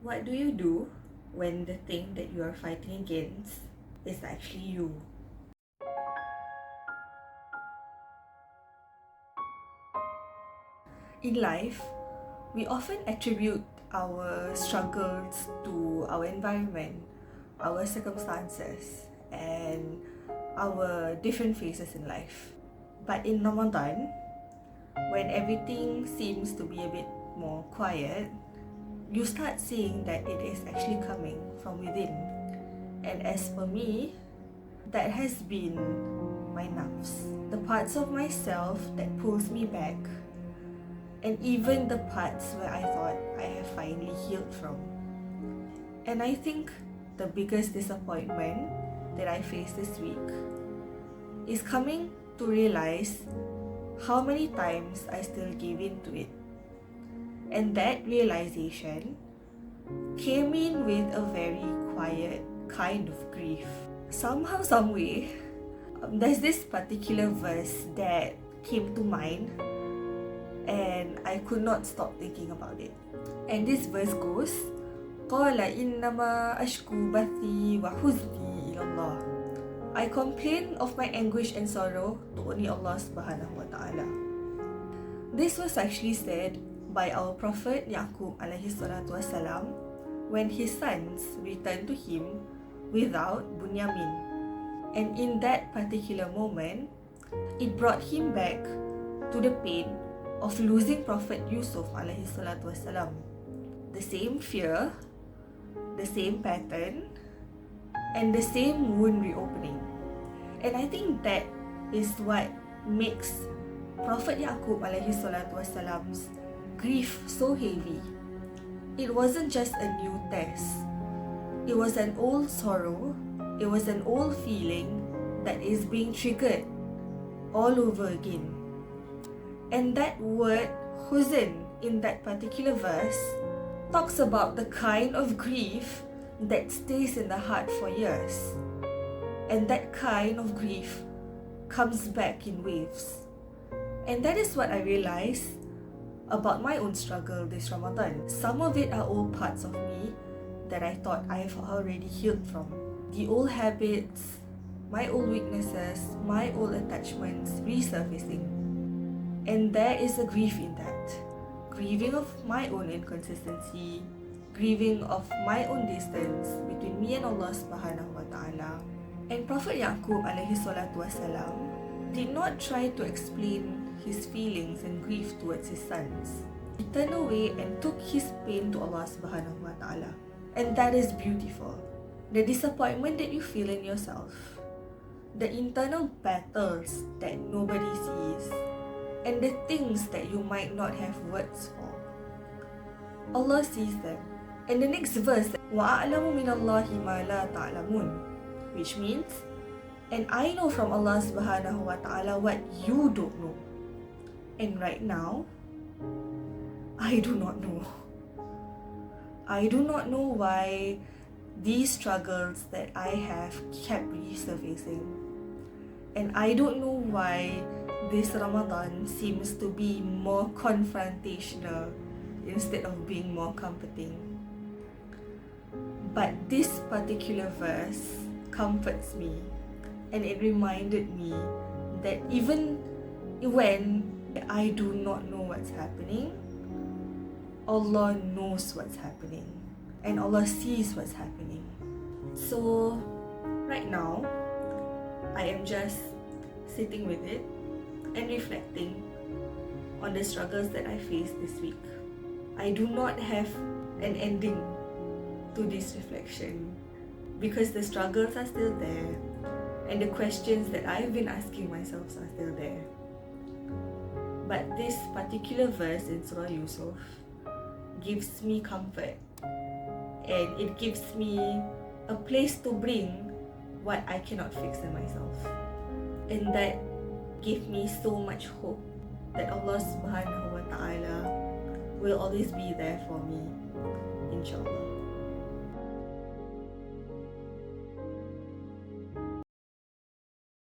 What do you do when the thing that you are fighting against is actually you? In life, we often attribute our struggles to our environment, our circumstances, and our different phases in life. But in Ramadan, when everything seems to be a bit more quiet, you start seeing that it is actually coming from within. And as for me, that has been my nafs, the parts of myself that pulls me back, and even the parts where I thought I have finally healed from. And I think the biggest disappointment that I faced this week is coming to realize how many times I still gave in to it. And that realization came in with a very quiet kind of grief. Somehow, some way, there's this particular verse that came to mind and I could not stop thinking about it. And this verse goes, قَالَ إِنَّمَا أَشْكُو بَثِّي وَحُزْنِي إِلَى اللَّهِ. I complain of my anguish and sorrow to only Allah subhanahu wa ta'ala. This was actually said by our Prophet Yaqub alayhi salatu wasalam when his sons returned to him without Bunyamin. And in that particular moment, it brought him back to the pain of losing Prophet Yusuf alayhi salatu wasalam. The same fear, the same pattern, and the same wound reopening. And I think that is what makes Prophet Yaqub alayhi salatu wasalam's grief so heavy. It wasn't just a new test. It was an old sorrow. It was an old feeling that is being triggered all over again. And that word huzn in that particular verse talks about the kind of grief that stays in the heart for years. And that kind of grief comes back in waves. And that is what I realized about my own struggle this Ramadan. Some of it are old parts of me that I thought I have already healed from. The old habits, my old weaknesses, my old attachments resurfacing. And there is a grief in that. Grieving of my own inconsistency, grieving of my own distance between me and Allah subhanahu wa ta'ala. And Prophet Yaqub alayhi salatu wasalam did not try to explain his feelings and grief towards his sons. He turned away and took his pain to Allah subhanahu wa ta'ala. And that is beautiful. The disappointment that you feel in yourself, the internal battles that nobody sees, and the things that you might not have words for, Allah sees them. And the next verse, وَأَعْلَمُ مِنَ اللَّهِ مَا لَا تَعْلَمُونَ, which means, and I know from Allah subhanahu wa ta'ala what you don't know. And right now, I do not know. I do not know why these struggles that I have kept resurfacing. And I don't know why this Ramadan seems to be more confrontational instead of being more comforting. But this particular verse comforts me, and it reminded me that even when I do not know what's happening, Allah knows what's happening, and Allah sees what's happening. So right now, I am just sitting with it and reflecting on the struggles that I faced this week. I do not have an ending to this reflection because the struggles are still there and the questions that I've been asking myself are still there. But this particular verse in Surah Yusuf gives me comfort, and it gives me a place to bring what I cannot fix in myself. And that gave me so much hope that Allah subhanahu wa ta'ala will always be there for me, inshallah.